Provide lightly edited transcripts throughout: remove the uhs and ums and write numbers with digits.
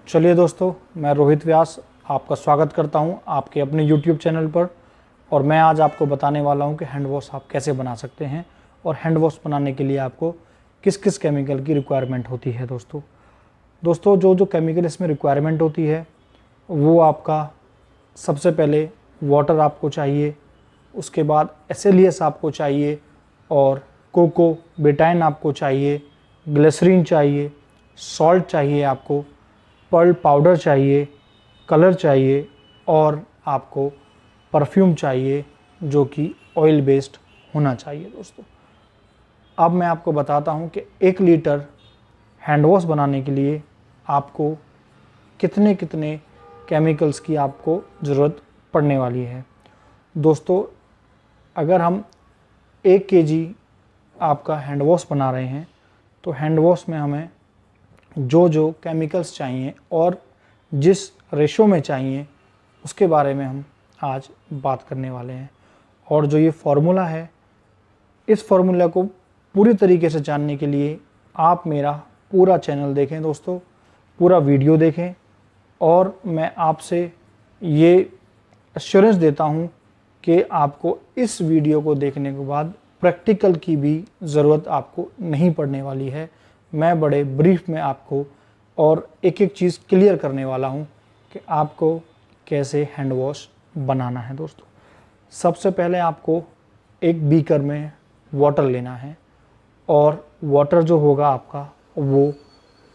चलिए दोस्तों, मैं रोहित व्यास आपका स्वागत करता हूं आपके अपने YouTube चैनल पर। और मैं आज आपको बताने वाला हूं कि हैंड वॉश आप कैसे बना सकते हैं और हैंड वॉश बनाने के लिए आपको किस किस केमिकल की रिक्वायरमेंट होती है। दोस्तों जो केमिकल इसमें रिक्वायरमेंट होती है वो आपका सबसे पहले वाटर आपको चाहिए, उसके बाद SLES आपको चाहिए और कोको बेटाइन आपको चाहिए, ग्लिसरीन चाहिए, सॉल्ट चाहिए आपको, पर्ल पाउडर चाहिए, कलर चाहिए और आपको परफ्यूम चाहिए जो कि ऑयल बेस्ड होना चाहिए। दोस्तों अब मैं आपको बताता हूं कि 1 लीटर हैंड वॉश बनाने के लिए आपको कितने कितने केमिकल्स की आपको ज़रूरत पड़ने वाली है। दोस्तों अगर हम 1 kg आपका हैंड वॉश बना रहे हैं तो हैंड वॉश में हमें जो केमिकल्स चाहिए और जिस रेशो में चाहिए उसके बारे में हम आज बात करने वाले हैं। और जो ये फार्मूला है, इस फार्मूला को पूरी तरीके से जानने के लिए आप मेरा पूरा चैनल देखें दोस्तों, पूरा वीडियो देखें। और मैं आपसे ये एश्योरेंस देता हूँ कि आपको इस वीडियो को देखने के बाद प्रैक्टिकल की भी ज़रूरत आपको नहीं पड़ने वाली है। मैं बड़े ब्रीफ में आपको और एक एक चीज़ क्लियर करने वाला हूं कि आपको कैसे हैंड वॉश बनाना है। दोस्तों सबसे पहले आपको एक बीकर में वाटर लेना है और वाटर जो होगा आपका वो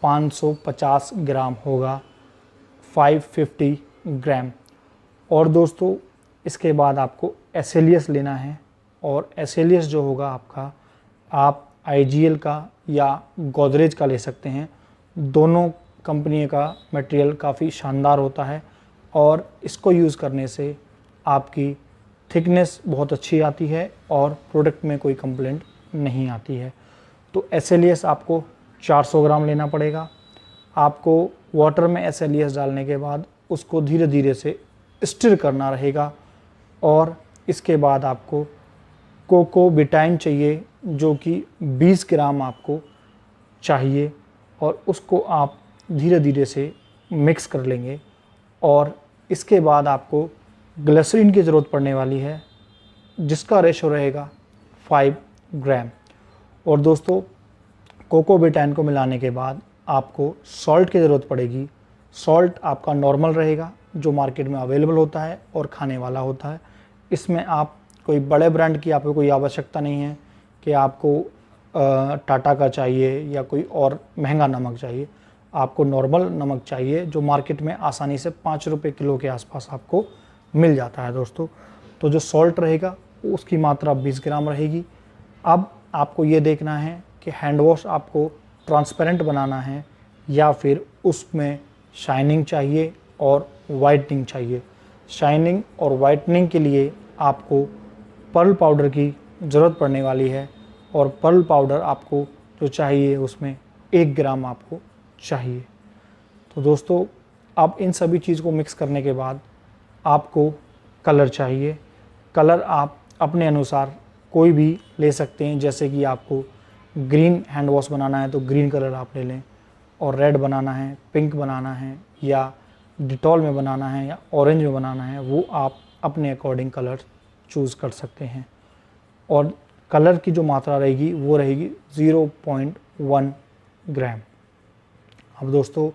550 ग्राम होगा, 550 ग्राम। और दोस्तों इसके बाद आपको SLES लेना है और SLES जो होगा आपका, आप IGL का या गोदरेज का ले सकते हैं। दोनों कंपनी का मटेरियल काफ़ी शानदार होता है और इसको यूज़ करने से आपकी थिकनेस बहुत अच्छी आती है और प्रोडक्ट में कोई कंप्लेंट नहीं आती है। तो SLES आपको 400 ग्राम लेना पड़ेगा। आपको वाटर में SLES डालने के बाद उसको धीरे धीरे से स्टिर करना रहेगा। और इसके बाद आपको कोको बेटाइन चाहिए जो कि 20 ग्राम आपको चाहिए और उसको आप धीरे धीरे से मिक्स कर लेंगे। और इसके बाद आपको ग्लिसरीन की ज़रूरत पड़ने वाली है जिसका रेशो रहेगा 5 ग्राम। और दोस्तों कोको बेटाइन को मिलाने के बाद आपको सॉल्ट की ज़रूरत पड़ेगी। सॉल्ट आपका नॉर्मल रहेगा जो मार्केट में अवेलेबल होता है और खाने वाला होता है। इसमें आप कोई बड़े ब्रांड की आपको कोई आवश्यकता नहीं है कि आपको टाटा का चाहिए या कोई और महंगा नमक चाहिए। आपको नॉर्मल नमक चाहिए जो मार्केट में आसानी से 5 रुपये किलो के आसपास आपको मिल जाता है। दोस्तों तो जो सॉल्ट रहेगा उसकी मात्रा 20 ग्राम रहेगी। अब आपको ये देखना है कि हैंड वॉश आपको ट्रांसपेरेंट बनाना है या फिर उसमें शाइनिंग चाहिए और वाइटनिंग चाहिए। शाइनिंग और वाइटनिंग के लिए आपको पर्ल पाउडर की ज़रूरत पड़ने वाली है और पर्ल पाउडर आपको जो चाहिए उसमें 1 ग्राम आपको चाहिए। तो दोस्तों अब इन सभी चीज़ को मिक्स करने के बाद आपको कलर चाहिए। कलर आप अपने अनुसार कोई भी ले सकते हैं, जैसे कि आपको ग्रीन हैंड वॉश बनाना है तो ग्रीन कलर आप ले लें, और रेड बनाना है, पिंक बनाना है या डिटॉल में बनाना है या ऑरेंज में बनाना है, वो आप अपने अकॉर्डिंग कलर चूज़ कर सकते हैं। और कलर की जो मात्रा रहेगी वो रहेगी 0.1 ग्राम। अब दोस्तों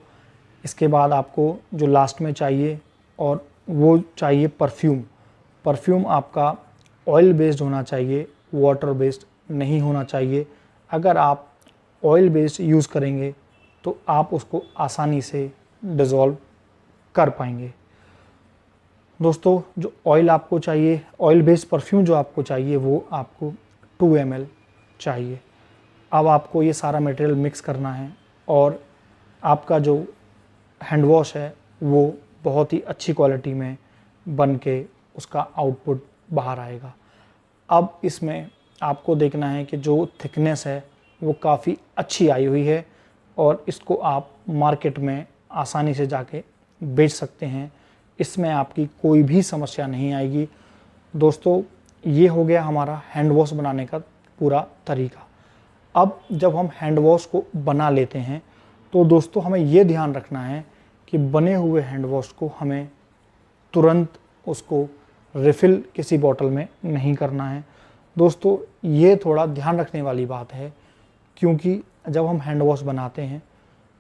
इसके बाद आपको जो लास्ट में चाहिए और वो चाहिए परफ्यूम। परफ्यूम आपका ऑयल बेस्ड होना चाहिए, वाटर बेस्ड नहीं होना चाहिए। अगर आप ऑयल बेस्ड यूज़ करेंगे तो आप उसको आसानी से डिज़ोल्व कर पाएंगे। दोस्तों जो ऑयल आपको चाहिए, ऑयल बेस्ड परफ्यूम जो आपको चाहिए वो आपको 2 ml चाहिए। अब आपको ये सारा मटेरियल मिक्स करना है और आपका जो हैंड वॉश है वो बहुत ही अच्छी क्वालिटी में बन के उसका आउटपुट बाहर आएगा। अब इसमें आपको देखना है कि जो थिकनेस है वो काफ़ी अच्छी आई हुई है और इसको आप मार्केट में आसानी से जाके बेच सकते हैं। इसमें आपकी कोई भी समस्या नहीं आएगी। दोस्तों ये हो गया हमारा हैंड वॉश बनाने का पूरा तरीका। अब जब हम हैंड वॉश को बना लेते हैं तो दोस्तों हमें ये ध्यान रखना है कि बने हुए हैंड वॉश को हमें तुरंत उसको रिफ़िल किसी बॉटल में नहीं करना है। दोस्तों ये थोड़ा ध्यान रखने वाली बात है, क्योंकि जब हम हैंड वॉश बनाते हैं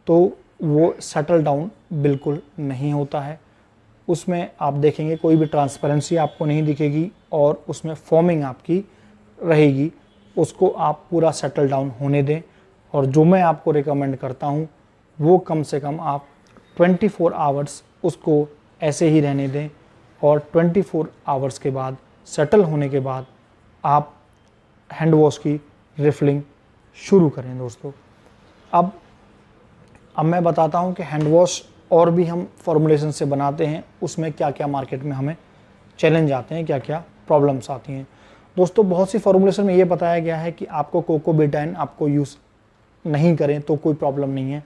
तो वो सेटल डाउन बिल्कुल नहीं होता है। उसमें आप देखेंगे कोई भी ट्रांसपेरेंसी आपको नहीं दिखेगी और उसमें फॉर्मिंग आपकी रहेगी। उसको आप पूरा सेटल डाउन होने दें, और जो मैं आपको रिकमेंड करता हूँ वो कम से कम आप 24 आवर्स उसको ऐसे ही रहने दें, और 24 आवर्स के बाद सेटल होने के बाद आप हैंड वॉश की रिफिलिंग शुरू करें। दोस्तों अब मैं बताता हूं कि हैंड वॉश और भी हम फॉर्मुलेशन से बनाते हैं, उसमें क्या क्या मार्केट में हमें चैलेंज आते हैं, क्या क्या प्रॉब्लम्स आती हैं। दोस्तों बहुत सी फॉर्मुलेशन में ये बताया गया है कि आपको कोकोबेटाइन आपको यूज़ नहीं करें तो कोई प्रॉब्लम नहीं है,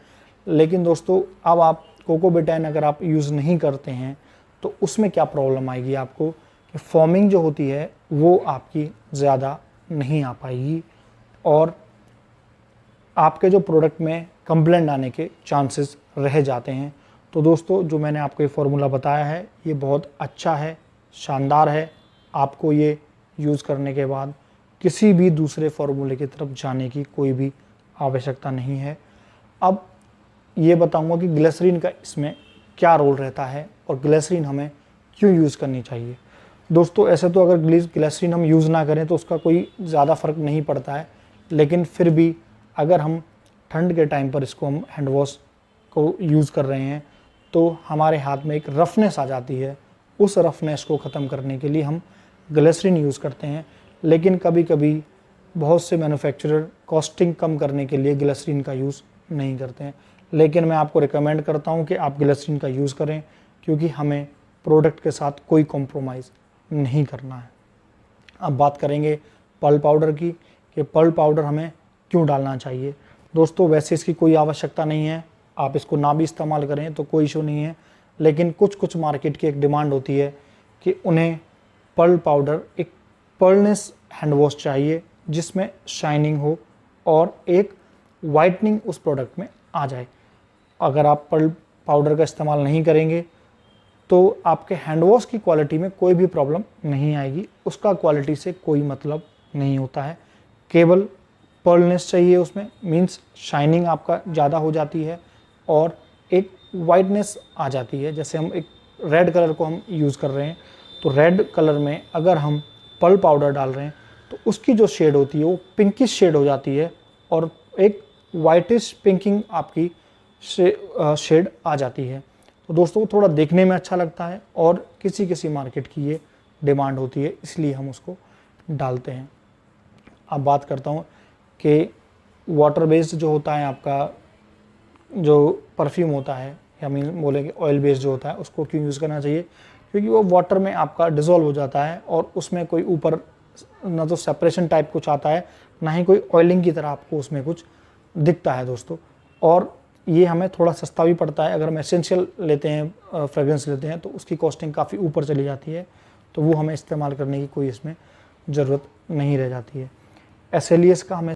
लेकिन दोस्तों अब आप कोकोबेटाइन अगर आप यूज़ नहीं करते हैं तो उसमें क्या प्रॉब्लम आएगी आपको कि फॉर्मिंग जो होती है वो आपकी ज़्यादा नहीं आ पाएगी, और आपके जो प्रोडक्ट में कंप्लेंट आने के चांसेस रह जाते हैं। तो दोस्तों जो मैंने आपको ये फार्मूला बताया है ये बहुत अच्छा है, शानदार है। आपको ये यूज़ करने के बाद किसी भी दूसरे फार्मूले की तरफ जाने की कोई भी आवश्यकता नहीं है। अब ये बताऊंगा कि ग्लिसरीन का इसमें क्या रोल रहता है और ग्लिसरीन हमें क्यों यूज़ करनी चाहिए। दोस्तों ऐसे तो अगर ग्लिसरीन हम यूज़ ना करें तो उसका कोई ज़्यादा फ़र्क नहीं पड़ता है, लेकिन फिर भी अगर हम ठंड के टाइम पर इसको हम हैंड वॉश को यूज़ कर रहे हैं तो हमारे हाथ में एक रफनेस आ जाती है। उस रफनेस को ख़त्म करने के लिए हम ग्लिसरीन यूज़ करते हैं, लेकिन कभी कभी बहुत से मैन्युफैक्चरर कॉस्टिंग कम करने के लिए ग्लिसरीन का यूज़ नहीं करते हैं, लेकिन मैं आपको रिकमेंड करता हूं कि आप ग्लिसरीन का यूज़ करें, क्योंकि हमें प्रोडक्ट के साथ कोई कॉम्प्रोमाइज़ नहीं करना है। अब बात करेंगे पर्ल पाउडर की कि पर्ल पाउडर हमें क्यों डालना चाहिए। दोस्तों वैसे इसकी कोई आवश्यकता नहीं है, आप इसको ना भी इस्तेमाल करें तो कोई इशू नहीं है, लेकिन कुछ मार्केट की एक डिमांड होती है कि उन्हें पर्ल पाउडर, एक पर्लनेस हैंड वॉश चाहिए जिसमें शाइनिंग हो और एक वाइटनिंग उस प्रोडक्ट में आ जाए। अगर आप पर्ल पाउडर का इस्तेमाल नहीं करेंगे तो आपके हैंड वॉश की क्वालिटी में कोई भी प्रॉब्लम नहीं आएगी, उसका क्वालिटी से कोई मतलब नहीं होता है। केवल पर्लनेस चाहिए उसमें, मीन्स शाइनिंग आपका ज़्यादा हो जाती है और एक वाइटनेस आ जाती है। जैसे हम एक रेड कलर को हम यूज़ कर रहे हैं तो रेड कलर में अगर हम पर्ल पाउडर डाल रहे हैं तो उसकी जो शेड होती है वो पिंकिश शेड हो जाती है और एक वाइटिश पिंकिंग आपकी शेड आ जाती है। तो दोस्तों थोड़ा देखने में अच्छा लगता है और किसी मार्केट की ये डिमांड होती है, इसलिए हम उसको डालते हैं। अब बात करता हूँ कि वाटर बेस्ड जो होता है आपका जो परफ्यूम होता है, या मीन बोलेंगे ऑयल बेस्ड जो होता है, उसको क्यों यूज़ करना चाहिए। क्योंकि वो वाटर में आपका डिज़ोल्व हो जाता है और उसमें कोई ऊपर ना तो सेपरेशन टाइप कुछ आता है, ना ही कोई ऑयलिंग की तरह आपको उसमें कुछ दिखता है दोस्तों। और ये हमें थोड़ा सस्ता भी पड़ता है। अगर हम एसेंशियल लेते हैं, फ्रेग्रेंस लेते हैं, तो उसकी कॉस्टिंग काफ़ी ऊपर चली जाती है, तो वो हमें इस्तेमाल करने की कोई इसमें ज़रूरत नहीं रह जाती है। एसएलईएस का हमें